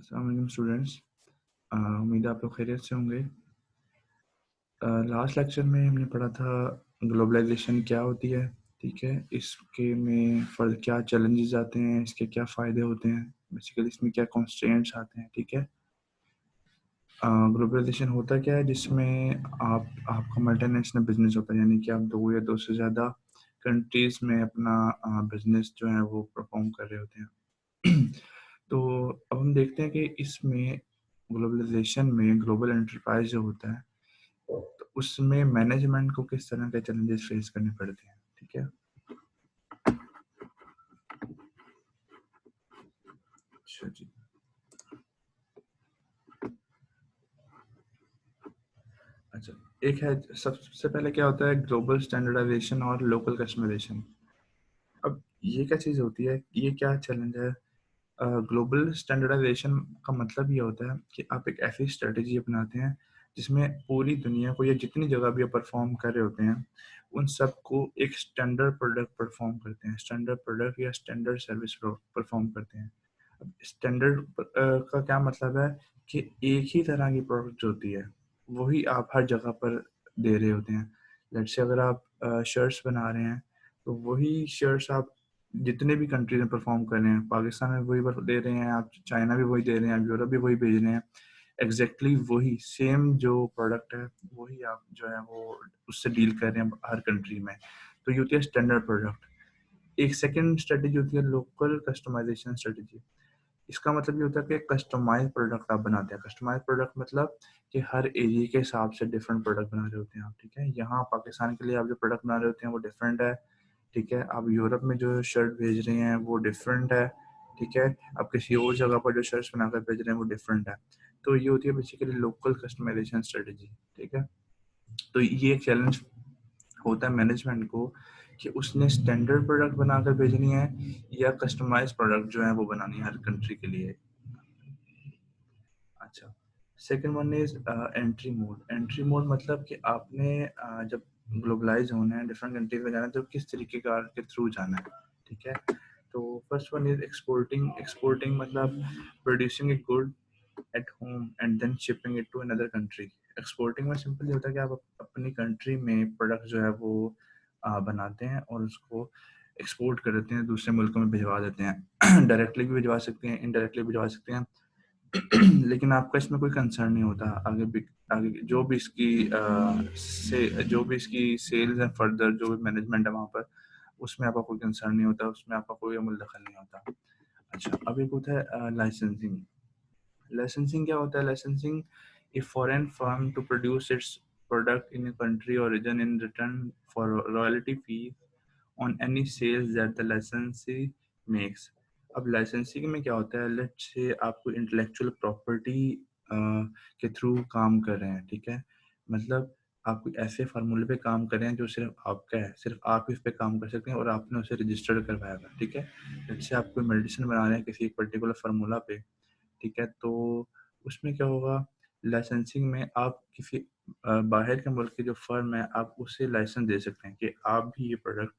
अस्सलाम वालेकुम स्टूडेंट्स। उम्मीद है आप लोग खैरियत से होंगे। लास्ट लेक्चर में हमने पढ़ा था ग्लोबलाइजेशन क्या होती है, ठीक है, इसके में फ़र्क क्या चैलेंजेस आते हैं, इसके क्या फ़ायदे होते हैं, बेसिकली इसमें क्या कॉन्स्ट्रेंट्स आते हैं, ठीक है। ग्लोबलाइजेशन होता क्या है, जिसमें आपका मल्टीनेशनल बिजनेस होता है, यानी कि आप दो या दो से ज़्यादा कंट्रीज़ में अपना बिजनेस जो है वो परफॉर्म कर रहे होते हैं। तो अब हम देखते हैं कि इसमें ग्लोबलाइजेशन में ग्लोबल एंटरप्राइज जो होता है, तो उसमें मैनेजमेंट को किस तरह के चैलेंजेस फेस करने पड़ते हैं, ठीक है। अच्छा जी। अच्छा, एक है, सबसे पहले क्या होता है ग्लोबल स्टैंडर्डाइजेशन और लोकल कस्टमाइजेशन। अब ये क्या चीज़ होती है, ये क्या चैलेंज है। ग्लोबल स्टैंडर्डाइजेशन का मतलब ये होता है कि आप एक ऐसी स्ट्रेटजी अपनाते हैं जिसमें पूरी दुनिया को या जितनी जगह भी आप परफॉर्म कर रहे होते हैं उन सबको एक स्टैंडर्ड प्रोडक्ट परफॉर्म करते हैं, स्टैंडर्ड प्रोडक्ट या स्टैंडर्ड सर्विस परफॉर्म करते हैं। अब स्टैंडर्ड का क्या मतलब है कि एक ही तरह की प्रोडक्ट जो होती है वही आप हर जगह पर दे रहे होते हैं। लेट्स से अगर आप शर्ट्स बना रहे हैं तो वही शर्ट्स आप जितने भी कंट्रीज में परफॉर्म कर रहे हैं, पाकिस्तान में वही दे रहे हैं आप, चाइना भी वही दे रहे हैं आप, यूरोप भी वही भेज रहे हैं। एग्जैक्टली वही सेम जो प्रोडक्ट है वही आप जो है वो उससे डील कर रहे हैं हर कंट्री में। तो ये होती है स्टैंडर्ड प्रोडक्ट। एक सेकंड स्ट्रेटेजी होती है लोकल कस्टमाइजेशन स्ट्रेटेजी। इसका मतलब ये होता है कि कस्टमाइज प्रोडक्ट आप बनाते हैं। कस्टमाइज प्रोडक्ट मतलब कि हर एरिया के हिसाब से डिफरेंट प्रोडक्ट बना रहे होते हैं आप, ठीक है। यहाँ पाकिस्तान के लिए आप जो प्रोडक्ट बना रहे होते हैं वो डिफरेंट है, ठीक है। आप यूरोप में जो शर्ट भेज रहे हैं वो डिफरेंट है, ठीक है। आप किसी और जगह पर जो शर्ट्स बनाकर भेज रहे हैं वो डिफरेंट है। तो ये होती है बेसिकली लोकल कस्टमाइजेशन स्ट्रेटजी, ठीक है। तो ये एक चैलेंज होता है मैनेजमेंट को कि उसने स्टैंडर्ड प्रोडक्ट बनाकर भेजनी है या कस्टमाइज प्रोडक्ट जो है वो बनानी है हर कंट्री के लिए। अच्छा, second one is entry mode. Entry mode मतलब कि आपने जब ग्लोबलाइज होना है, डिफरेंट कंट्रीज में जाना है, तो किस तरीके का के थ्रू जाना है, ठीक है। तो first one is exporting. Exporting मतलब producing a good at home and then shipping it to another country. Exporting में सिंपल ये होता है कि आप अपनी कंट्री में प्रोडक्ट जो है वो बनाते हैं और उसको एक्सपोर्ट कर देते हैं, दूसरे मुल्कों में भिजवा देते हैं। डायरेक्टली भी भिजवा सकते हैं, इनडायरेक्टली भिजवा सकते हैं। लेकिन आपका इसमें कोई कंसर्न नहीं होता आगे जो भी इसकी जो भी इसकी सेल्स एंड फर्दर जो भी मैनेजमेंट है वहाँ पर, उसमें आपका कोई कंसर्न नहीं होता, उसमें आपका कोई अमल दखल नहीं होता। अच्छा, अब एक होता है लाइसेंसिंग। लाइसेंसिंग क्या होता है? Licensing a foreign firm to produce its product in a country origin in return for royalty fees on any sales that the licensee makes। अब लाइसेंसिंग में क्या होता है, लेट्स से आप कोई इंटेलेक्चुअल प्रॉपर्टी के थ्रू काम कर रहे हैं, ठीक है। मतलब आप कोई ऐसे फार्मूले पे काम कर रहे हैं जो सिर्फ आपका है, सिर्फ आप इस पे काम कर सकते हैं और आपने उसे रजिस्टर्ड करवाया था, ठीक है। लेट्स से आप कोई मेडिसिन बना रहे हैं किसी एक पर्टिकुलर फार्मूला पे, ठीक है। तो उसमें क्या होगा, लाइसेंसिंग में आप किसी बाहर के मुल्क की जो फर्म है आप उसे लाइसेंस दे सकते हैं कि आप भी ये प्रोडक्ट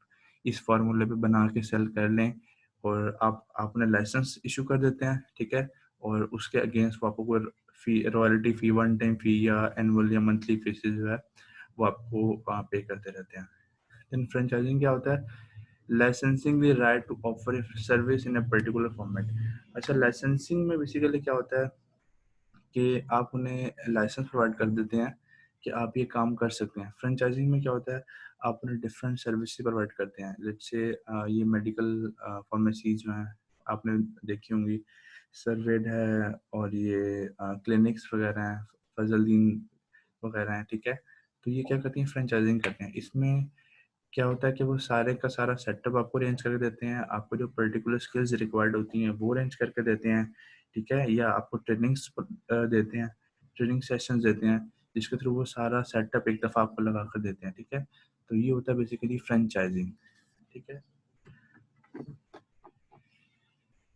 इस फार्मूले पे बना के सेल कर लें, और आप उन्हें लाइसेंस इशू कर देते हैं, ठीक है। और उसके अगेंस्ट वो आपको कोई फी, रॉयल्टी फी, वन टाइम फी या एनुअल या मंथली फीसेस जो है वो आपको वहाँ पे करते रहते हैं। देन फ्रेंचाइजिंग क्या होता है? Licensing the right to offer service in a particular format. अच्छा, लाइसेंसिंग में बेसिकली क्या होता है कि आप उन्हें लाइसेंस प्रोवाइड कर देते हैं कि आप ये काम कर सकते हैं। फ्रेंचाइजिंग में क्या होता है, आप उन्हें डिफरेंट सर्विस प्रोवाइड करते हैं। लेट्स से ये मेडिकल फार्मेसीज जो हैं आपने देखी होंगी, सर्वेड है और ये क्लिनिक्स वगैरह हैं, फजलदीन वगैरह हैं, ठीक है। तो ये क्या करती हैं, फ्रेंचाइजिंग करते हैं। इसमें क्या होता है कि वो सारे का सारा सेटअप आपको अरेंज करके देते हैं, आपको जो पर्टिकुलर स्किल्स रिक्वायर्ड होती हैं वो अरेंज करके देते हैं, ठीक है। या आपको ट्रेनिंग्स देते हैं, ट्रेनिंग सेशंस देते हैं, जिसके थ्रू वो सारा सेटअप एक दफ़ा आपको लगा कर देते हैं, ठीक है। तो ये होता है बेसिकली फ्रेंचाइजिंग, ठीक है।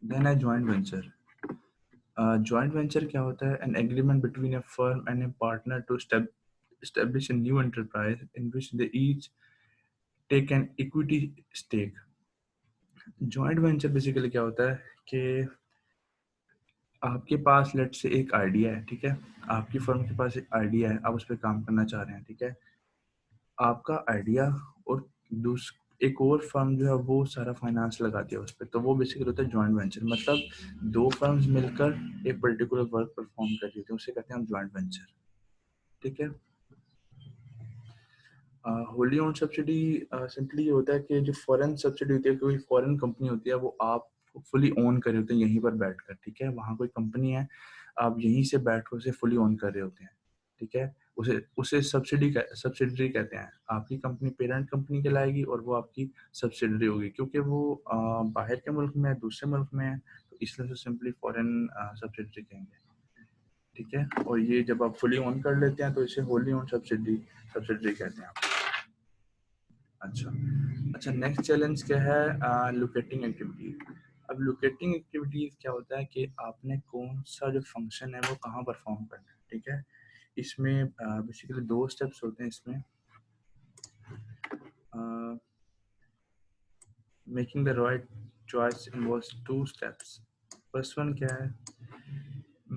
देन है जॉइंट वेंचर। जॉइंट वेंचर क्या होता है? An agreement between a firm and a partner to establish a new enterprise in which they each take an equity stake। Joint venture basically क्या होता है कि आपके पास लेट से एक आइडिया है, ठीक है? आपकी फर्म के पास एक आइडिया है, आप उस पे काम करना चाह रहे हैं, ठीक है? आपका आइडिया और दूस एक और फर्म जो है वो सारा फाइनेंस लगाती है उस पे, तो वो बेसिकली होता है जॉइंट वेंचर। मतलब 2 फर्म्स मिलकर एक पर्टिकुलर वर्क परफॉर्म कर रही होती है, उसे कहते हैं हम जॉइंट वेंचर, ठीक है? होली ओन्ड सब्सिडी सिंपली ये होता है कि जो फॉरेन सब्सिडी होती है, कोई फॉरेन कंपनी होती है, वो आप फुली ओन कर रहे होते हैं यहीं पर बैठकर, ठीक है? वहाँ कोई कंपनी है, आप यहीं से बैठकर उसे फुली ओन कर रहे होते हैं, ठीक है? उसे उसे सब्सिडरी कहते हैं। आपकी कंपनी पेरेंट कंपनी कहलाएगी और वो आपकी सब्सिडरी होगी, क्योंकि वो बाहर के मुल्क में है, दूसरे मुल्क में है, तो इसलिए उसे सिंपली फॉरेन सब्सिडरी कहेंगे, ठीक है? और ये जब आप फुली ओन कर लेते हैं तो इसे होली ओन सब्सिडरी कहते हैं। अच्छा, अच्छा, नेक्स्ट चैलेंज क्या है? Locating activity. अब लोकेटिंग एक्टिविटीज क्या होता है कि आपने कौन सा जो फंक्शन है वो कहाँ परफॉर्म करना है, ठीक है? इसमें बेसिकली 2 स्टेप्स होते हैं इसमें। Making the right choice involves 2 steps. First one क्या है?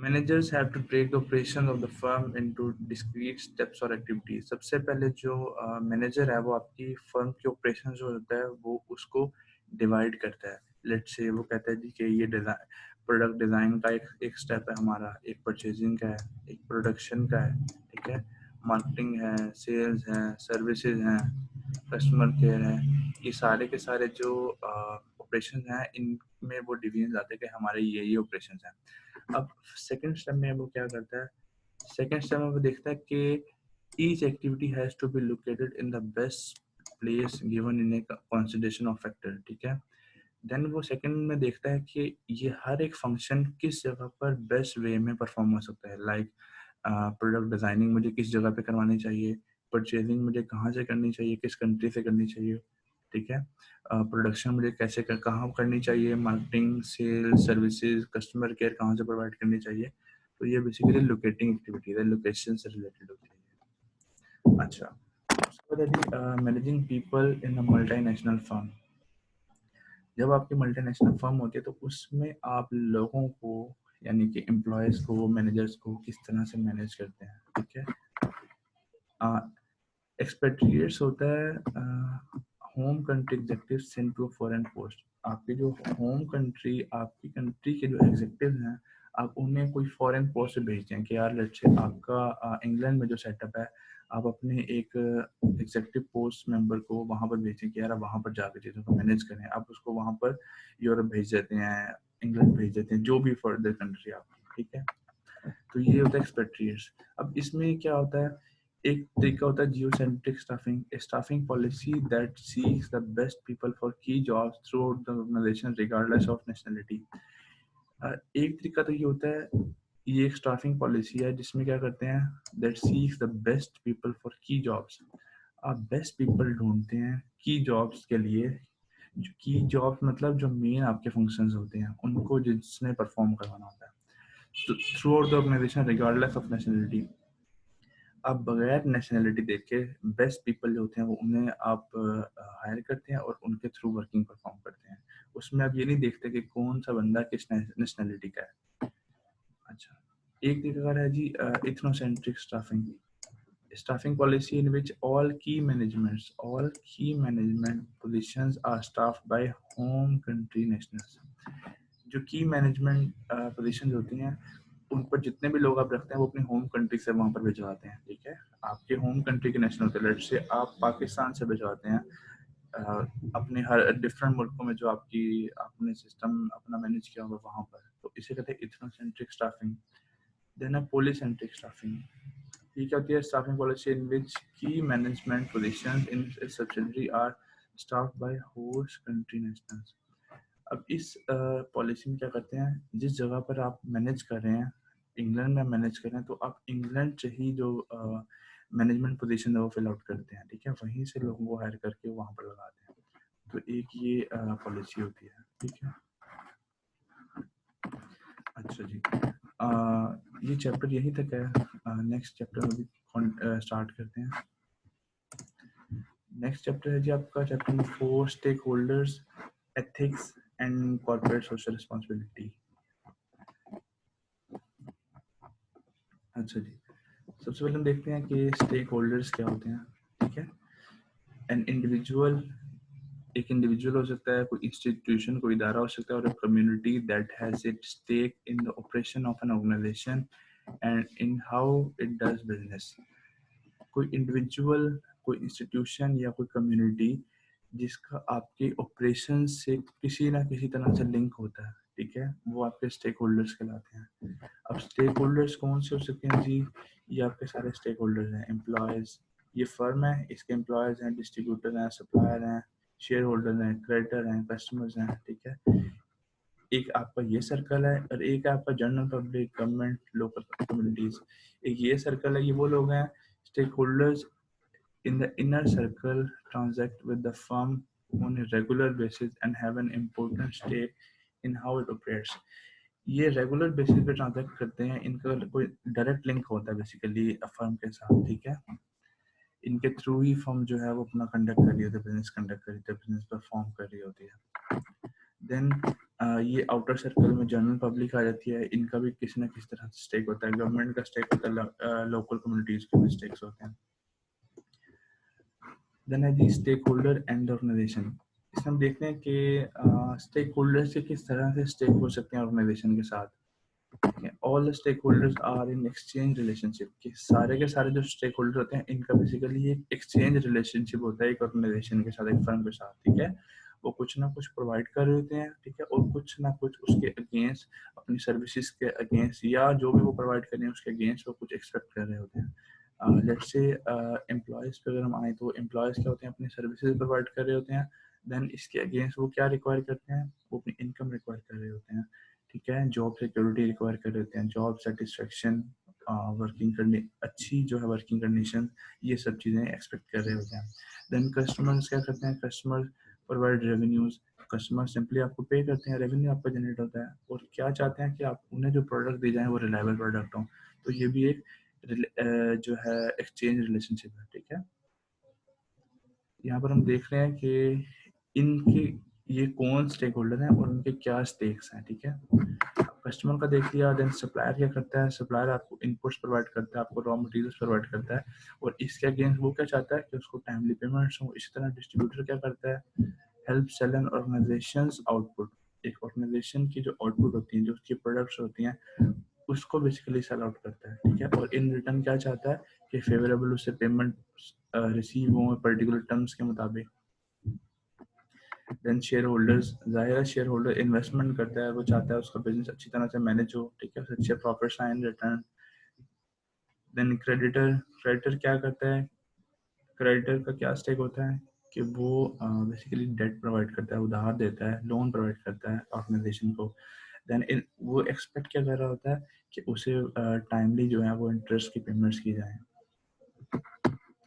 Managers have to break the operation of the firm into discrete steps or activities. सबसे पहले जो मैनेजर है वो आपकी फर्म के ऑपरेशन जो होता है वो उसको डिवाइड करता है। लेट्स से वो कहता है जी कि ये डिज़ाइन प्रोडक्ट डिज़ाइन का एक स्टेप है हमारा, एक परचेजिंग का है, एक प्रोडक्शन का है, ठीक है? मार्केटिंग है, सेल्स है, सर्विसेज हैं, कस्टमर केयर है। ये सारे के सारे जो ऑपरेशन हैं इनमें वो डिवीजन आते हैं कि हमारे ये ऑपरेशन हैं। अब सेकंड स्टेप में वो क्या करता है? सेकंड स्टेप में वो देखता है कि each activity has to be located in the best place given in a consideration of factor, ठीक है? देन वो सेकंड में देखता है कि ये हर एक फंक्शन किस जगह पर बेस्ट वे में परफॉर्म हो सकता है। लाइक प्रोडक्ट डिजाइनिंग मुझे किस जगह पे करवानी चाहिए, परचेजिंग मुझे कहाँ से करनी चाहिए, किस कंट्री से करनी चाहिए, ठीक है? प्रोडक्शन मुझे कहाँ करनी चाहिए, marketing, sales, services, customer care कहाँ से प्रोवाइड करनी चाहिए। तो ये बेसिकली लोकेटिंग एक्टिविटी है, लोकेशन से रिलेटेड होती है। अच्छा, उसके बाद managing people in a multinational firm. जब आपकी मल्टीनेशनल फर्म होती है तो उसमें आप लोगों को यानी कि एम्प्लॉयज़ को, मैनेजर्स को किस तरह से मैनेज करते हैं, ठीक है? एक्सपेट्रिएट्स होता है home country executive sent to foreign post. आपके जो होम कंट्री, आपकी कंट्री के जो एग्जेक्टिव हैं, आप उन्हें कोई फॉरेन पोस्ट से भेजते हैं कि यार लेट्स से आपका इंग्लैंड में जो सेटअप है, आप अपने एक एग्जेक्टिव पोस्ट मेंबर को वहाँ पर भेजें कि यार आप वहाँ पर जाकर चीज़ों को मैनेज करें। आप उसको वहाँ पर यूरोप भेज देते हैं, इंग्लैंड भेज देते हैं, जो भी फर्दर कंट्री आपकी, ठीक है? तो ये होता है एक्सपेट्रिएट्स। अब इसमें क्या होता है, एक तरीका होता है geocentric staffing, a staffing policy that seeks the best people for key jobs throughout the organisation regardless of nationality. एक तरीका तो ये होता है, ये एक स्टाफिंग पॉलिसी है जिसमें क्या करते हैं, that seeks the best people for key jobs. आप बेस्ट पीपल ढूंढते हैं की जॉब्स के लिए। की जॉब्स मतलब जो मेन आपके फंक्शंस होते हैं उनको जिसने परफॉर्म करवाना होता है throughout the organisation regardless of nationality. आप बगैर नेशनलिटी देखे बेस्ट पीपल जो होते हैं वो उन्हें आप हायर करते हैं और उनके थ्रू वर्किंग परफॉर्म करते हैं। उसमें आप ये नहीं देखते कि कौन सा बंदा किस नेशनलिटी का है। अच्छा, एक तरीका है जी ethnocentric staffing, staffing policy in which all key management positions are staffed by home country nationals। जो की मैनेजमेंट पोजीशन होती हैं उन पर जितने भी लोग आप रखते हैं वो अपनी होम कंट्री से वहां पर भिजवाते हैं, ठीक है? आपके होम कंट्री के नेशनल कलर से आप पाकिस्तान से भिजवाते हैं अपने हर डिफरेंट मुल्कों में जो आपकी आपने सिस्टम अपना मैनेज किया होगा वहां पर, तो इसे कहते हैं इथनोसेंट्रिक स्टाफिंग। देन है पॉलीसेंट्रिक स्टाफिंग। ये क्या होती है? Staffing policy in which key management positions in subsidiary are staffed by host country nationals. अब इस पॉलिसी में क्या करते हैं, जिस जगह पर आप मैनेज कर रहे हैं, इंग्लैंड में मैनेज कर रहे हैं, तो आप इंग्लैंड से ही जो मैनेजमेंट पोजीशन है वो फिल आउट करते हैं, ठीक है? वहीं से लोगों को हायर करके वहाँ पर लगाते हैं। तो एक ये पॉलिसी होती है, ठीक है? अच्छा जी, ये चैप्टर यहीं तक है। नेक्स्ट चैप्टर में भी स्टार्ट करते हैं। नेक्स्ट चैप्टर है जी आपका chapter number 4, stake holders, ethics and corporate social responsibility. अच्छा जी, सबसे पहले हम देखते हैं कि स्टेक होल्डर्स क्या होते हैं। ठीक है, एन इंडिविजुअल, एक इंडिविजुअल हो सकता है, कोई इंस्टीट्यूशन, कोई इदारा हो सकता है, और community that has it stake in the operation of an organisation and in how it does business. कोई इंडिविजुअल, कोई इंस्टीट्यूशन या कोई कम्युनिटी जिसका आपके ऑपरेशन से किसी ना किसी तरह से लिंक होता है, ठीक है, वो आपके स्टेक होल्डर्स कहलाते हैं। अब स्टेक होल्डर्स कौन से हो सकते हैं जी? ये आपके सारे स्टेक होल्डर्स हैं। एम्प्लॉयज, ये फर्म है, इसके एम्प्लॉयज हैं, डिस्ट्रीब्यूटर हैं, सप्लायर हैं, शेयर होल्डर हैं, क्रेडिटर हैं, कस्टमर्स हैं। ठीक है, एक आपका ये सर्कल है और एक आपका general public, government, local communities. एक ये सर्कल है, ये वो लोग हैं stake holders in the inner circle transact with the firm on a regular basis and have an important stake in how it operates. ये रेगुलर बेसिस पे transact करते हैं, इनका कोई डायरेक्ट लिंक होता है बेसिकली फर्म के साथ। ठीक है, इनके थ्रू ही फर्म जो है वो अपना कंडक्ट कर रही होती है, बिजनेस कंडक्ट कर रही होती है, बिजनेस परफॉर्म कर रही होती है। देन ये आउटर सर्कल में जनरल पब्लिक आ जाती है, इनका भी किसी ना किसी तरह से स्टेक होता है। गवर्नमेंट का स्टेक होता है, लोकल कम्युनिटीज के भी स्टेक्स होते हैं। देन है जी स्टेक होल्डर एंड ऑर्गेनाइजेशन। इसमें हम देखते हैं कि स्टेक होल्डर से किस तरह से स्टेक हो सकते हैं ऑर्गेनाइजेशन के साथ। All stake holders are in exchange relationship, कि सारे के सारे जो स्टेक होल्डर होते हैं इनका बेसिकली एक एक्सचेंज रिलेशनशिप होता है एक ऑर्गेनाइजेशन के साथ, एक फर्म के साथ। ठीक है, वो कुछ ना कुछ प्रोवाइड कर रहे होते हैं, ठीक है, और कुछ ना कुछ उसके अगेंस्ट, अपनी सर्विसेज के अगेंस्ट या जो भी वो प्रोवाइड कर रहे हैं उसके अगेंस्ट वो कुछ एक्सपेक्ट कर रहे होते हैं। लेट्स से एम्प्लॉयज़ पे अगर हम आए तो एम्प्लॉयज़ क्या होते हैं, अपनी सर्विसेज प्रोवाइड कर रहे होते हैं। देन इसके अगेंस्ट वो क्या रिक्वायर करते हैं, वो अपनी इनकम रिक्वायर कर रहे होते हैं। ठीक है, जॉब सिक्योरिटी रिक्वायर कर रहे होते हैं, जॉब सेटिस्फेक्शन, वर्किंग करने, अच्छी जो है वर्किंग कंडीशन, ये सब चीज़ें एक्सपेक्ट कर रहे होते हैं। देन कस्टमर्स क्या करते हैं, customer provide revenues. Customer simply आपको पे करते हैं, रेवेन्यू आपका जनरेट होता है, और क्या चाहते हैं कि आप उन्हें जो प्रोडक्ट दे जाएं वो रिलायबल प्रोडक्ट हो। तो ये भी एक जो है एक्सचेंज रिलेशनशिप है। ठीक है, यहाँ पर हम देख रहे हैं कि इनके ये कौन स्टेक होल्डर हैं और उनके क्या स्टेक्स हैं। ठीक है, कस्टमर का देख लिया। देन सप्लायर क्या करता है, सप्लायर आपको इनपुट्स प्रोवाइड करता है, आपको रॉ मटेरियल्स प्रोवाइड करता है, और इसके अगेंस्ट वो क्या चाहता है कि उसको टाइमली पेमेंट्स हो। इसी तरह डिस्ट्रीब्यूटर क्या करता है, help sell an organisation's output. एक ऑर्गेनाइजेशन की जो आउटपुट होती है, जो उसकी प्रोडक्ट्स होती हैं, उसको बेसिकली सेल आउट करता है। ठीक है, और इन रिटर्न क्या चाहता है कि फेवरेबल उससे पेमेंट रिसीव हो पर्टिकुलर टर्म्स के मुताबिक। देन शेयर होल्डर्स, जाहिर है शेयर होल्डर इन्वेस्टमेंट करता है, वो चाहता है उसका बिजनेस अच्छी तरह से मैनेज हो। ठीक है, अच्छे प्रॉफिट्स आए in return. Then creditor, creditor क्या करता है, क्रेडिटर का क्या स्टेक होता है कि वो बेसिकली डेट प्रोवाइड करता है, उधार देता है, लोन प्रोवाइड करता है ऑर्गेनाइजेशन को। देन वो एक्सपेक्ट क्या कर रहा होता है कि उसे टाइमली जो है वो इंटरेस्ट की पेमेंट्स की जाए।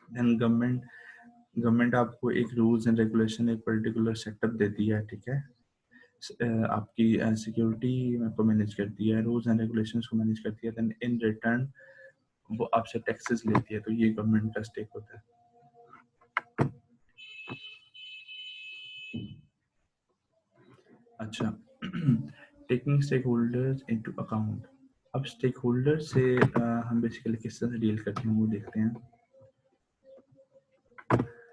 देन गवर्नमेंट आपको एक रूल्स एंड रेगुलेशन, एक पर्टिकुलर सेटअप देती है। ठीक है, आपकी सिक्योरिटी को मैनेज करती है, रूल्स एंड रेगुलेशंस को मैनेज करती है। देन इन रिटर्न वो आपसे टैक्सेस लेती है, तो ये गवर्नमेंट का स्टेक होता है। अच्छा, taking stake holders into account. अब स्टेक होल्डर से हम बेसिकली किस तरह से डील करते हैं वो देखते हैं।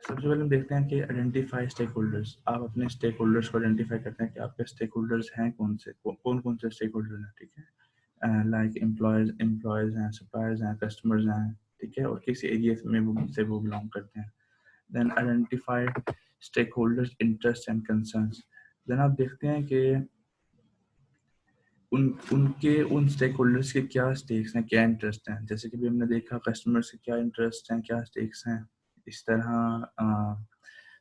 सबसे पहले हम देखते हैं कि आइडेंटिफाई स्टेक होल्डर्स। आप अपने स्टेक होल्डर्स को आइडेंटिफाई करते हैं कि आपके स्टेक होल्डर्स हैं कौन से, कौन कौन से स्टेक होल्डर हैं। ठीक है, लाइक एम्प्लॉयज हैं, सप्लायर्स हैं, कस्टमर्स हैं। ठीक है, और किस एरिया में वो बिलोंग करते हैं। Then identify stake holders interest and concerns. Then आप देखते हैं कि उनके उन स्टेक होल्डर्स के क्या स्टेक्स हैं, क्या इंटरेस्ट हैं। जैसे कि भी हमने देखा कस्टमर्स के क्या इंटरेस्ट हैं, क्या स्टेक्स हैं। इस तरह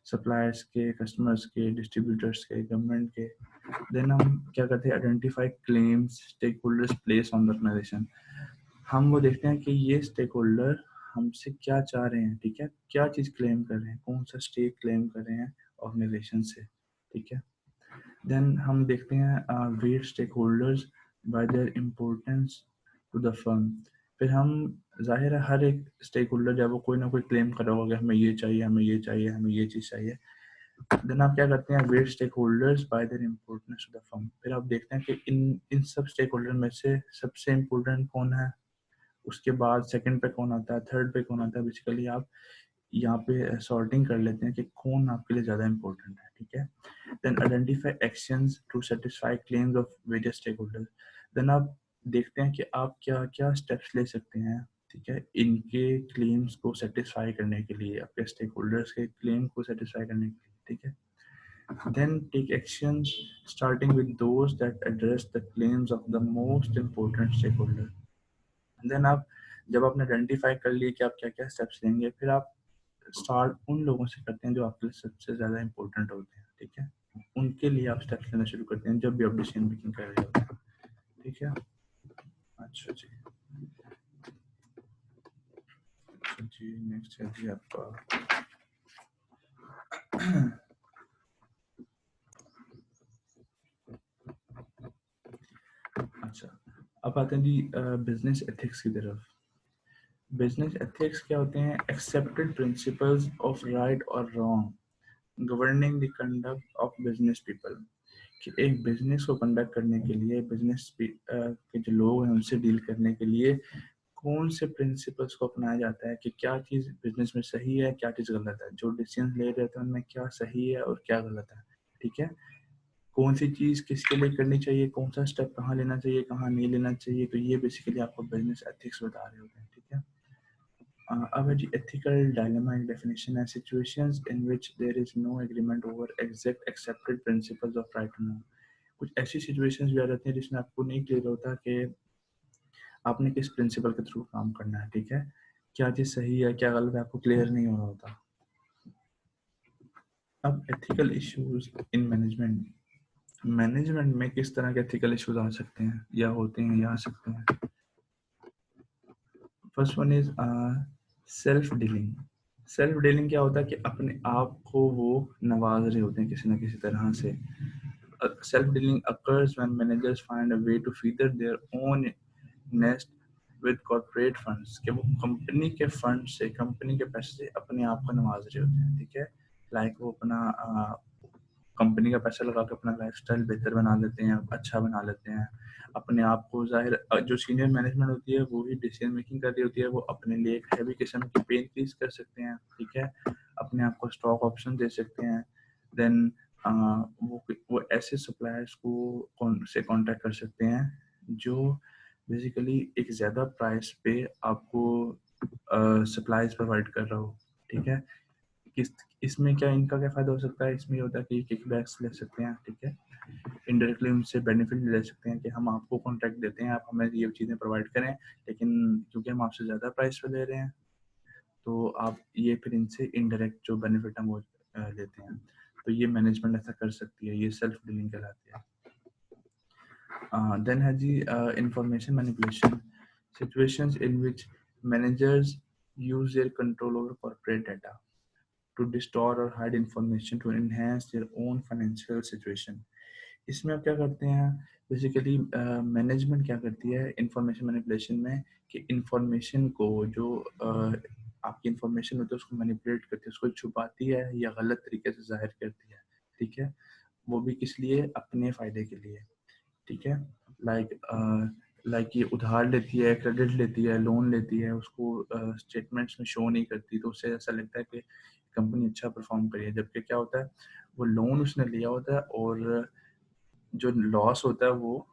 सप्लायर्स के, कस्टमर्स के, डिस्ट्रीब्यूटर्स के, गवर्नमेंट के। देन हम क्या करते हैं, identify claims stake holders place on the organisation. हम वो देखते हैं कि ये स्टेक होल्डर हमसे क्या चाह रहे हैं। ठीक है, क्या चीज़ क्लेम कर रहे हैं, कौन सा स्टेक क्लेम कर रहे हैं ऑर्गेनाइजेशन से। ठीक है, देन हम देखते हैं weight stake holders by their importance to the firm. फिर हम जाहिर है हर एक स्टेक होल्डर जब वो कोई ना कोई क्लेम कर रहा होगा, हमें ये चाहिए, हमें ये चाहिए, हमें ये चीज़ चाहिए। देन आप क्या करते हैं, weight stake holders by their importance to the firm. फिर आप देखते हैं कि इन इन सब स्टेक होल्डर में से सबसे इम्पोर्टेंट कौन है, उसके बाद सेकंड पे कौन आता है, थर्ड पे कौन आता है। बेसिकली आप यहाँ पे सॉर्टिंग कर लेते हैं कि कौन आपके लिए ज़्यादा इंपॉर्टेंट है, ठीक है। Then identify actions to satisfy claims of various stake holders. Then आप देखते हैं कि आप क्या क्या स्टेप्स ले सकते हैं, ठीक है, इनके क्लेम्स को सेटिस्फाई करने के लिए, आपके स्टेक होल्डर्स के क्लेम को सेटिस्फाई करने के लिए, ठीक है। Then take actions starting with those that address the claims of the most important stakeholder. Then आप जब आपने आइडेंटिफाई कर लिए कि आप क्या क्या स्टेप्स लेंगे, फिर आप स्टार्ट उन लोगों से करते हैं जो आपके लिए सबसे ज़्यादा इंपॉर्टेंट होते हैं, ठीक है। उनके लिए आप स्टेप्स लेना शुरू करते हैं जब भी आप डिसीजन मेकिंग कर रहे होते हैं, ठीक है। अच्छा जी, अच्छा जी, नेक्स्ट है जी आपका अच्छा, अब आते हैं जी बिजनेस एथिक्स की तरफ। बिजनेस एथिक्स क्या होते हैं? एक्सेप्टेड प्रिंसिपल्स ऑफ राइट और wrong governing the conduct of business people. कि एक बिजनेस को कंडक्ट करने के लिए, बिजनेस के जो लोग हैं उनसे डील करने के लिए कौन से प्रिंसिपल्स को अपनाया जाता है, कि क्या चीज़ बिजनेस में सही है, क्या चीज़ गलत है, जो डिसीजन ले रहे थे उनमें क्या सही है और क्या गलत है, ठीक है। कौन सी चीज़ किसके लिए करनी चाहिए, कौन सा स्टेप कहाँ लेना चाहिए, कहाँ नहीं लेना चाहिए, तो ये बेसिकली आपको बिजनेस एथिक्स बता रहे होते हैं, ठीक है। अब है जी एथिकल डायलेमा की डेफिनेशन है, situations in which there is no agreement over exact accepted principles of right and wrong. कुछ ऐसी सिचुएशंस भी आ जाती हैं जिसमें आपको नहीं क्लियर होता कि आपने किस प्रिंसिपल के थ्रू काम करना है, ठीक है, क्या चीज़ सही है क्या गलत है, आपको क्लियर नहीं हो रहा होता। अब ethical issues in management, management में किस तरह के एथिकल इश्यूज आ सकते हैं या होते हैं या आ सकते हैं। First one is self dealing. Self dealing क्या होता है कि अपने आप को वो नवाज रहे होते हैं किसी ना किसी तरह से। Self dealing occurs when managers find a way to feather their own nest with corporate funds, कि वो कंपनी के फंड से, कंपनी के पैसे से अपने आप को नवाज रहे होते हैं, ठीक है। लाइक वो अपना कंपनी का पैसा लगा के अपना लाइफस्टाइल बेहतर बना लेते हैं, अच्छा बना लेते हैं अपने आप को। जाहिर जो सीनियर मैनेजमेंट होती है वो ही डिसीजन मेकिंग कर रही होती है, वो अपने लिए एक हैवी किस्म की पे इंक्रीज कर सकते हैं, ठीक है, अपने आप को स्टॉक ऑप्शन दे सकते हैं। देन वो ऐसे सप्लायर्स को से कांटेक्ट कर सकते हैं जो बेसिकली एक ज़्यादा प्राइस पे आपको सप्लाईज प्रोवाइड कर रहा हो, ठीक है। किस इसमें क्या इनका क्या फ़ायदा हो सकता है? इसमें ये होता है कि किकबैक्स ले सकते हैं, ठीक है। इनडायरेक्टली उनसे बेनिफिट ले सकते हैं कि हम आपको कॉन्ट्रैक्ट देते हैं, आप हमें ये चीज़ें प्रोवाइड करें, लेकिन क्योंकि हम आपसे ज़्यादा प्राइस पे ले रहे हैं, तो आप ये फिर इनसे इनडायरेक्ट जो बेनिफिट हम वो लेते हैं। तो ये मैनेजमेंट ऐसा कर सकती है, ये सेल्फ डीलिंग कहलाती है। Then है जी information manipulation, situations in which managers use their control over corporate data to distort or hide information to enhance their own financial situation. इसमें आप क्या करते हैं? बेसिकली मैनेजमेंट क्या करती है इंफॉर्मेशन मैनिपुलेशन में, कि इंफॉर्मेशन को जो आपकी इंफॉर्मेशन होती है उसको मैनिपुलेट करती है, उसको छुपाती है या गलत तरीके से जाहिर करती है, ठीक है। वो भी किस लिए? अपने फ़ायदे के लिए, ठीक है। लाइक ये उधार लेती है, क्रेडिट लेती है, लोन लेती है, उसको स्टेटमेंट्स में शो नहीं करती, तो उससे ऐसा लगता है कि कंपनी अच्छा परफॉर्म करी है, जबकि क्या होता है वो लोन उसने लिया होता है और जो लॉस होता है वो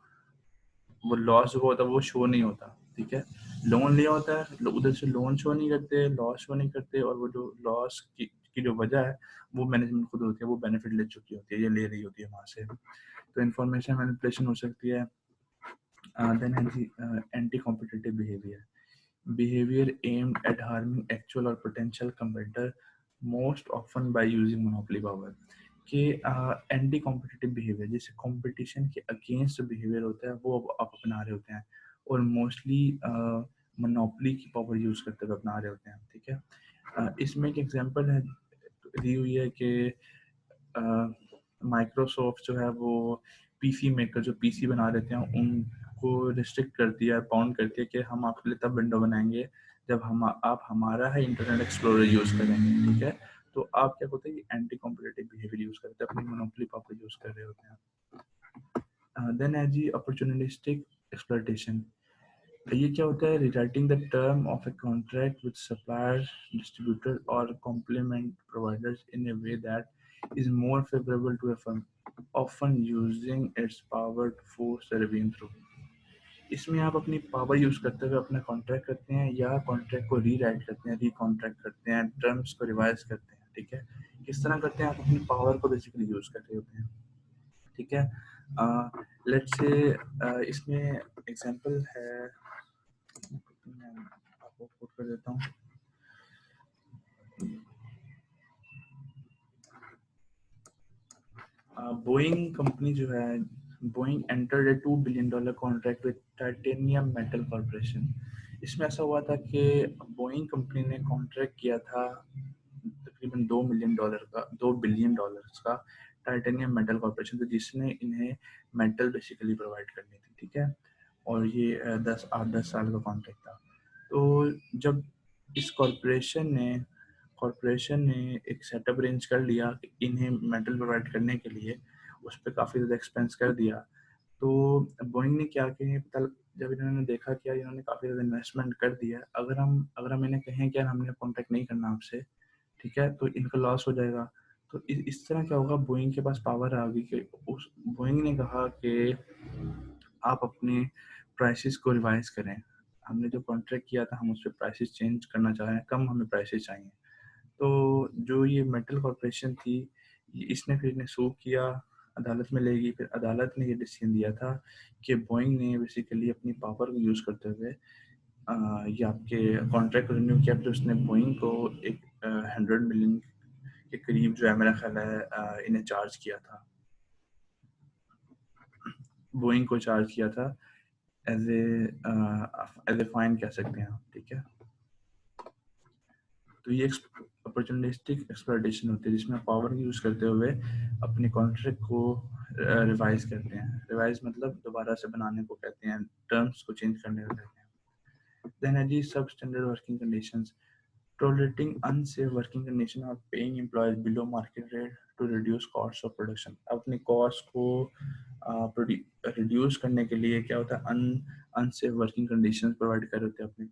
लॉस जो होता है वो शो नहीं होता, ठीक है। लोन लिया होता है, उधर से लोन शो नहीं करते, लॉस शो नहीं करते, और वो जो लॉस की जो वजह है वो मैनेजमेंट खुद होती है, वो बेनिफिट ले चुकी होती है, ये ले रही होती है वहाँ से। तो इन्फॉर्मेशन मैनिपुलेशन हो सकती है। Then है जी anti competitive behavior, behavior aimed at harming actual or potential competitor, most often by using monopoly power। कि एंटी कॉम्पिटिटिव बिहेवियर, जैसे कंपटीशन के अगेंस्ट जो बिहेवियर होता है वो आप अपना रहे होते हैं, और मोस्टली मोनोपोली की पावर यूज करते हुए अपना रहे होते हैं, ठीक है। इसमें एक एग्जांपल है दी हुई है कि माइक्रोसॉफ्ट जो है वो पीसी मेकर जो पीसी बना देते हैं उनको रिस्ट्रिक्ट करती है, बाउंड करती है कि हम आपके लिए तब विंडो बनाएंगे जब आप हमारा है इंटरनेट एक्सप्लोरर यूज करेंगे, ठीक है। तो आप क्या होता है ये एंटी कॉम्पिटिटिव बिहेवियर यूज करते हैं, अपनी मोनोपोली पावर यूज कर रहे होते हैं। देन है जी अपॉर्चुनिस्टिक एक्सप्लॉयटेशन, ये क्या होता है, rewriting the term of a contract with suppliers, distributors or complement providers in a way that is more favorable to a firm, often using its power to force the revenue through. इसमें आप अपनी power use करते हुए अपना contract करते हैं या contract को रीराइट करते हैं, रिकॉन्ट्रैक्ट करते हैं, टर्म्स को रिवाइज करते हैं, ठीक है। किस तरह करते हैं, आप अपनी पावर को बेसिकली यूज कर रहे होते हैं, ठीक है। लेट्स से इसमें एग्जांपल है, मैं आपको कोट कर देता हूँ। बोइंग कंपनी जो है, Boeing entered A $2 billion contract with titanium metal corporation. इसमें ऐसा हुआ था कि बोइंग कंपनी ने कॉन्ट्रैक्ट किया था तकरीबन $2 बिलियन का टाइटेनियम मेटल कॉर्पोरेशन से, जिसने इन्हें मेटल बेसिकली प्रोवाइड करनी थी, ठीक है। और ये 10 साल का कॉन्ट्रैक्ट था। तो जब इस कॉरपोरेशन ने एक सेटअप अरेंज कर लिया कि इन्हें मेटल प्रोवाइड करने के लिए, उस पर काफ़ी ज़्यादा एक्सपेंस कर दिया। तो बोइंग ने क्या किया, पता जब इन्होंने देखा कि यार इन्होंने काफ़ी ज़्यादा इन्वेस्टमेंट कर दिया, अगर हम इन्हें कहें कि यार हमने कॉन्ट्रैक्ट नहीं करना आपसे, ठीक है, तो इनका लॉस हो जाएगा। तो इस तरह क्या होगा, बोइंग के पास पावर आ गई कि उस बोइंग ने कहा कि आप अपने प्राइसेस को रिवाइज करें। हमने जो कॉन्ट्रैक्ट किया था, हम उस पर प्राइसेस चेंज करना चाह रहे हैं, कम हमें प्राइसेस चाहिए। तो जो ये मेटल कॉर्पोरेशन थी, इसने फिर इन्हें सू किया, अदालत में ले गई। फिर अदालत ने ये डिसीजन दिया था कि बोइंग ने बेसिकली अपनी पावर को यूज़ करते हुए ये आपके कॉन्ट्रैक्ट को रिन्यू किया। फिर उसने बोइंग को एक 100 मिलियन के करीब जो है, मेरा ख्याल है, इन्हें चार्ज किया था, बोइंग को चार्ज किया था एज ए फाइन कह सकते हैं आप, ठीक है। तो ये अपॉर्चुनिस्टिक एक्सप्लॉयटेशन होती है, जिसमें पावर यूज करते हुए अपने कॉन्ट्रैक्ट को रिवाइज करते हैं। रिवाइज मतलब दोबारा से बनाने को कहते हैं, टर्म्स को चेंज करने को कहते हैं। देन है जी सब standard working conditions, tolerating unsafe working condition or paying employees below market rate to reduce cost of production। अपनी कॉस्ट को रिड्यूस करने के लिए क्या होता है, अनसेफ वर्किंग कंडीशंस प्रोवाइड कर होते हैं अपने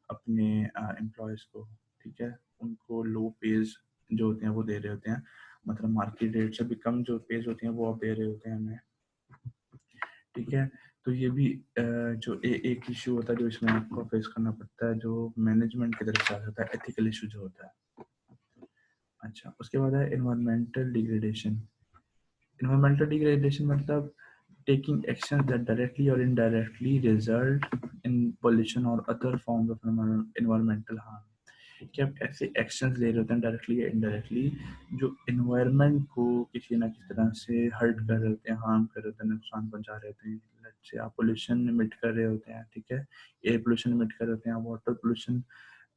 अपने एम्प्लॉयज को, ठीक है। उनको लो पेज जो होते हैं वो दे रहे होते हैं, मतलब मार्केट रेट से भी कम जो पेज होते हैं वो आप दे रहे होते हैं हमें, ठीक है। तो ये भी जो एक इशू होता है जो इसमें आपको फेस करना पड़ता है, जो मैनेजमेंट की तरफ से आ जाता है, एथिकल इशू जो होता है। अच्छा, उसके बाद है इन्वायरमेंटल डिग्रेडेशन। इन्वायरमेंटल डिग्रेडेशन मतलब taking actions that directly or indirectly result in pollution or other forms of environmental harm। कि आप ऐसे एक्शंस ले रहे होते हैं डायरेक्टली या इनडायरेक्टली, जो इन्वायरमेंट को किसी ना किसी तरह से हर्ट कर रहे होते हैं, हार्म कर रहे होते हैं, नुकसान पहुंचा रहे होते हैं। जैसे आप पोल्यूशन इमिट कर रहे होते हैं, ठीक है, एयर पोल्यूशन इमिट कर रहे होते हैं, वाटर पोल्यूशन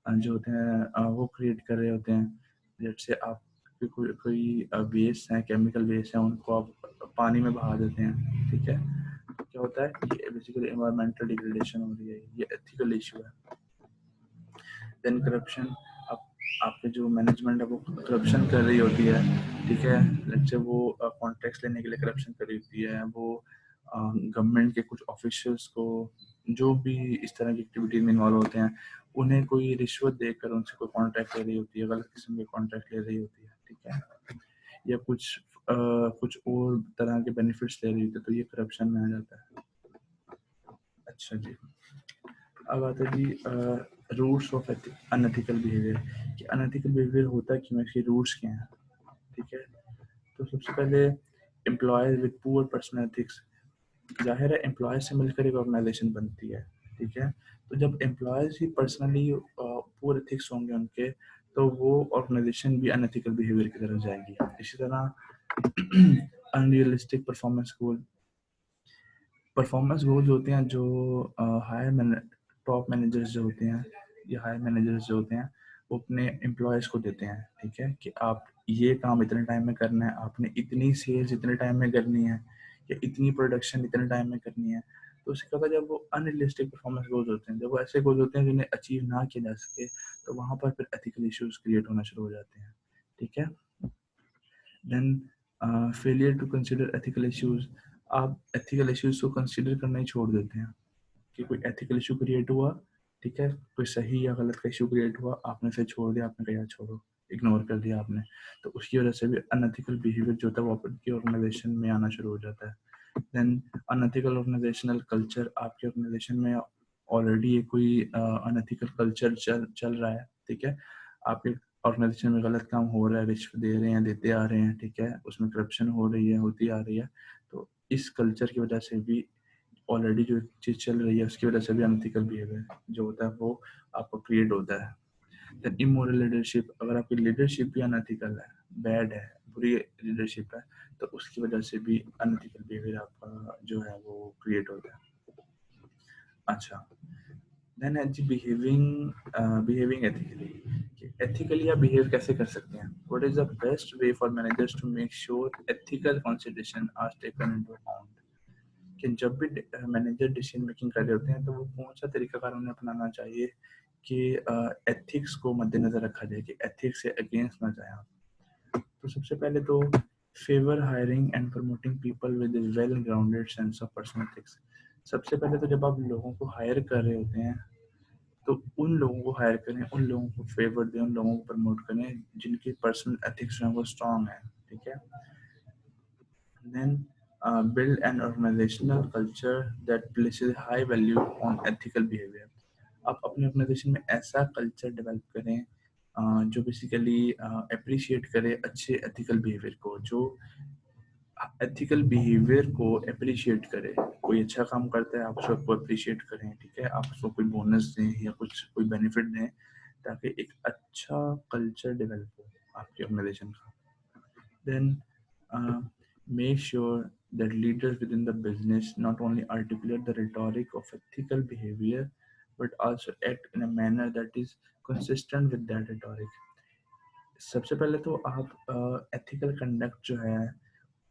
जो होते हैं वो क्रिएट कर रहे होते हैं। जैसे आप कोई वेस्ट है, केमिकल वेस्ट है, उनको आप पानी में बहा देते हैं, ठीक है। क्या होता है, ये बेसिकली एनवायरमेंटल डिग्रेडेशन हो रही है, ये एथिकल इशू है। देन करप्शन, आप आपके जो मैनेजमेंट है वो करप्शन कर रही होती है, ठीक है। लेट्स से वो कॉन्ट्रैक्ट्स लेने के लिए करप्शन कर रही होती है, वो गवर्नमेंट के कुछ ऑफिशियल्स को, जो भी इस तरह की एक्टिविटीज में इन्वॉल्व होते हैं, उन्हें कोई रिश्वत देकर उनसे कोई कॉन्ट्रैक्ट ले रही होती है, गलत किस्म के कॉन्ट्रैक्ट ले रही होती है, ठीक है, या कुछ और तरह के बेनिफिट्स ले रही होती है, तो ये करप्शन में आ जाता है। अच्छा जी, अब आता है जी रूट्स ऑफ अनएथिकल बिहेवियर, कि अनएथिकल बिहेवियर होता है क्यों, इसके रूट्स क्या हैं, ठीक है। तो सबसे पहले employees with poor personal ethics. जाहिर है एम्प्लॉयज से मिलकर एक ऑर्गेनाइजेशन बनती है, ठीक है। तो जब एम्प्लॉयज ही पर्सनली पुअर एथिक्स होंगे उनके, तो वो ऑर्गेनाइजेशन भी अनएथिकल बिहेवियर की तरफ जाएगी। इसी तरह अनरियलिस्टिक परफॉर्मेंस गोल्स होते हैं, जो हायर टॉप मैनेजर्स जो होते हैं या हायर मैनेजर्स जो होते हैं, वो अपने एम्प्लॉयज को देते हैं, ठीक है, कि आप ये काम इतने टाइम में करना है, आपने इतनी सेल्स इतने टाइम में करनी है, या इतनी प्रोडक्शन इतने टाइम में करनी है। तो उसके बाद जब वो अनरियलिस्टिक परफॉर्मेंस गोल्स होते हैं, जब वो ऐसे गोल्स होते हैं जिन्हें अचीव ना किया जा सके, तो वहाँ पर फिर एथिकल इश्यूज क्रिएट होना शुरू हो जाते हैं, ठीक है। Then failure to consider ethical issues, आप एथिकल इश्यूज को कंसिडर करना ही छोड़ देते हैं, कि कोई एथिकल इशू क्रिएट हुआ, ठीक है, कोई सही या गलत का इशू क्रिएट हुआ, आपने उसे छोड़ दिया, आपने कहा यार छोड़ो, इग्नोर कर दिया आपने, तो उसकी वजह से भी अनएथिकल बिहेवियर जो होता है वो आपकी ऑर्गेनाइजेशन में आना शुरू हो जाता है। देन अनएथिकल ऑर्गेनाइजेशनल कल्चर, आपके ऑर्गेनाइजेशन में ऑलरेडी ये कोई अनएथिकल कल्चर चल रहा है, ठीक है, आपके ऑर्गेनाइजेशन में गलत काम हो रहा है, रिश्वत दे रहे हैं, देते आ रहे हैं, ठीक है, उसमें करप्शन हो रही है, होती आ रही है, तो इस कल्चर की वजह से भी ऑलरेडी जो चीज़ चल रही है उसकी वजह से भी अनएथिकल बिहेवियर जो होता है वो आपको क्रिएट होता है। देन इमोरल लीडरशिप, अगर आपकी लीडरशिप भी अनएथिकल है, बैड है, बुरी लीडरशिप है, तो उसकी वजह से भी अनएथिकल बिहेवियर आपका जो है वो क्रिएट होता है। अच्छा, देन है जी बिहेविंग एथिकली। एथिकली आप बिहेव कैसे कर सकते हैं? What is the best way for managers to make sure ethical consideration are taken into account? कि जब भी मैनेजर डिसीजन मेकिंग कर रहे होते हैं तो वो कौन सा तरीकाकार उन्हें अपनाना चाहिए कि एथिक्स को मद्देनजर रखा जाए, कि एथिक्स से अगेंस्ट ना जाए आप। तो सबसे पहले तो favour hiring and promoting people with A well grounded sense of personal ethics. सबसे पहले तो जब आप लोगों को हायर कर रहे होते हैं तो उन लोगों को हायर करें, उन लोगों को फेवर दें, उन लोगों को प्रमोट करें जिनकी पर्सनल एथिक्स हैं वो स्ट्रांग है, ठीक है। Then build an organizational culture that places high value on ethical behavior. आप अपने ऑर्गेनाइजेशन में ऐसा कल्चर डेवलप करें जो बेसिकली अप्रिशिएट करे अच्छे एथिकल बिहेवियर को, जो एथिकल बिहेवियर को अप्रिशिएट करे। कोई अच्छा काम करता है आप उसको अप्रिशिएट करें, ठीक है, आप उसको कोई बोनस दें या कुछ कोई बेनिफिट दें ताकि एक अच्छा कल्चर डेवलप हो आपके ऑर्गेनाइजेशन का। Then make sure that leaders within the business not only articulate the rhetoric of ethical behavior but also act in a manner that is consistent with that rhetoric. सबसे पहले तो आप ethical conduct जो है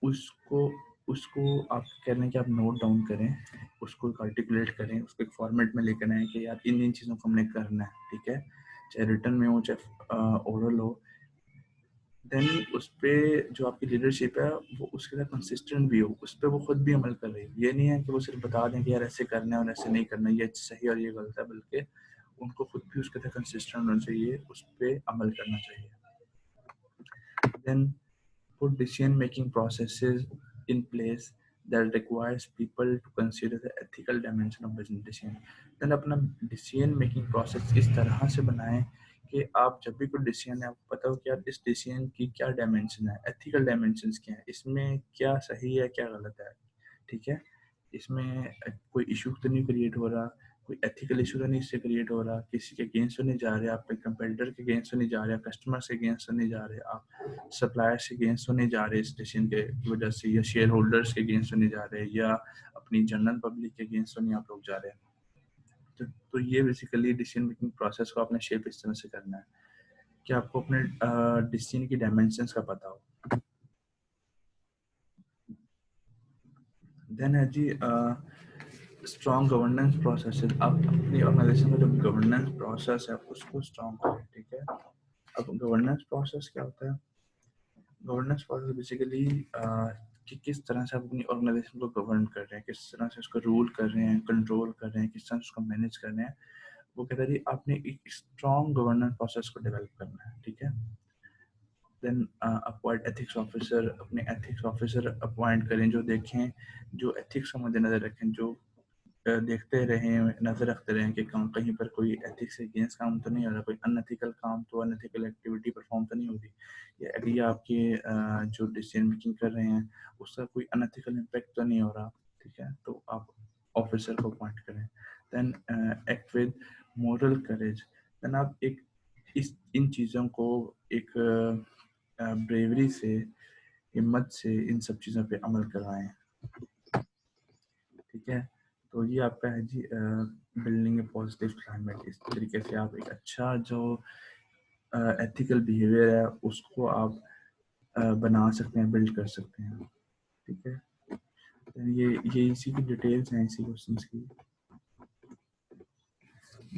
उसको उसको आप कह रहे हैं कि आप नोट डाउन करें, उसको आर्टिकुलेट करें, उसको एक फॉर्मेट में लेकर आए कि यार इन इन चीज़ों को हमने करना है, ठीक है, चाहे रिटर्न में हो चाहे ओरल हो। देन उस पर जो आपकी लीडरशिप है वो उसके साथ कंसिस्टेंट भी हो, उस पर वो खुद भी अमल कर रही हो। ये नहीं है कि वो सिर्फ बता दें कि यार ऐसे करना है और ऐसे नहीं करना है, ये सही और ये गलत है, बल्कि उनको खुद भी उसके साथ कंसिस्टेंट होना चाहिए, उस पर अमल करना चाहिए। Then put decision making processes in place that requires people to consider the ethical dimension of business decision. Then अपना decision making process इस तरह से बनाएं कि आप जब भी कोई डिसीजन है आपको पता हो कि यार इस डिसीजन की क्या डायमेंशन है, एथिकल डायमेंशंस क्या है, इसमें क्या सही है क्या गलत है, ठीक है, इसमें कोई इशू तो नहीं क्रिएट हो रहा, कोई एथिकल इशू तो नहीं इससे क्रिएट हो रहा, किसी के अगेंस्ट तो नहीं जा रहे, आप कंपेटिटर के अगेंस्ट तो नहीं जा रहे, कस्टमर से अगेंस्ट तो नहीं जा रहे, आप सप्लायर से अगेंस्ट तो नहीं जा रहे इस डिसीजन के वजह से, या शेयर होल्डर्स के अगेंस्ट तो नहीं जा रहे, या अपनी जनरल पब्लिक के अगेंस्ट तो नहीं आप लोग जा रहे। तो ये बेसिकली डिसीजन मेकिंग प्रोसेस को आपने शेप इस तरह से करना है कि आपको अपने डिसीजन की डायमेंशंस का पता हो। देन है जी स्ट्रॉन्ग गवर्नेंस प्रोसेस। आप अपनी ऑर्गेनाइजेशन का जो गवर्नेंस प्रोसेस है उसको स्ट्रॉन्ग करें, ठीक है। अब गवर्नेंस प्रोसेस क्या होता है? गवर्नेंस प्रोसेस बेसिकली कि किस तरह से आप अपनी ऑर्गेनाइजेशन को गवर्न कर रहे हैं, किस तरह से उसको रूल कर रहे हैं, कंट्रोल कर रहे हैं, किस तरह से उसको मैनेज कर रहे हैं, वो कहता है आपने एक स्ट्रॉन्ग गवर्नेंस प्रोसेस को डेवलप करना है, ठीक है। देन अपॉइंट एथिक्स ऑफिसर, अपने एथिक्स ऑफिसर अपॉइंट करें जो देखें, जो एथिक्स को मद्देनजर रखें, जो देखते रहें, नज़र रखते रहें कि कहीं पर कोई एथिक्स से अगेंस्ट काम तो नहीं हो रहा, कोई अनएथिकल काम तो अनएथिकल एक्टिविटी परफॉर्म तो नहीं हो रही, या अभी आपके जो डिसीजन मेकिंग कर रहे हैं उसका कोई अनएथिकल इम्पैक्ट तो नहीं हो रहा, ठीक है, तो आप ऑफिसर को अपॉइंट करें। Then act with moral courage. Then आप एक इन चीज़ों को एक ब्रेवरी से, हिम्मत से इन सब चीज़ों पे अमल करवाएं, ठीक है। तो ये आपका है जी बिल्डिंग ए पॉजिटिव क्लाइमेट। इस तरीके से आप एक अच्छा जो एथिकल बिहेवियर है उसको आप बना सकते हैं, बिल्ड कर सकते हैं, ठीक है। तो ये इसी की डिटेल्स हैं इसी क्वेश्चंस की।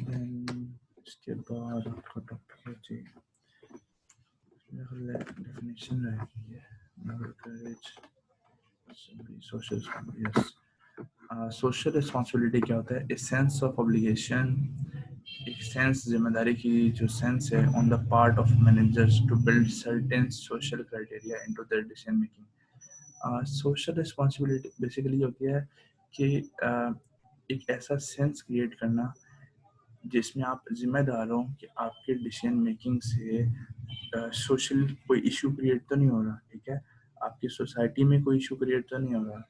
देन इसके बाद आपका टॉपिक है जी डेफिनेशन रहेगी है moral courage, social yes. Social responsibility क्या होता है? ए सेंस ऑफ ऑब्लिगेशन, एक सेंस, जिम्मेदारी की जो सेंस है on the part of managers to build certain social criteria into their decision making. Social responsibility basically होती है कि एक ऐसा सेंस क्रिएट करना जिसमें आप जिम्मेदार हो कि आपके डिसीजन मेकिंग से सोशल कोई इशू क्रिएट तो नहीं हो रहा, ठीक है? आपकी सोसाइटी में कोई इशू क्रिएट तो नहीं हो रहा,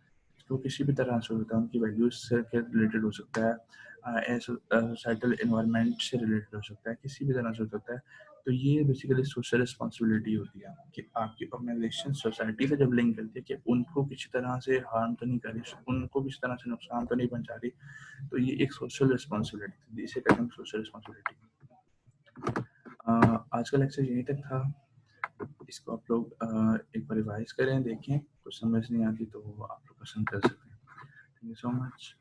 तो किसी भी तरह से होता है, उनकी वैल्यूज से रिलेटेड हो सकता है, सोसाइटल इन्वायरमेंट से रिलेटेड हो सकता है, किसी भी तरह से हो सकता है। तो ये बेसिकली सोशल रिस्पॉन्सिबिलिटी होती है कि आपकी ऑर्गेनाइजेशन सोसाइटी से जब लिंक करती है कि उनको किसी तरह से हार्म तो नहीं कर रही, उनको किसी तरह से नुकसान तो नहीं पहुंचा रही, तो ये एक सोशल रिस्पॉन्सिबिलिटी, इसे कहते हैं सोशल रिस्पॉन्सिबिलिटी। आज का लेक्चर यहीं तक था। इसको आप लोग एक बार रिवाइज करें, देखें, कुछ समझ नहीं आती तो आप लोग क्वेश्चन कर सकते हैं। Thank you so much.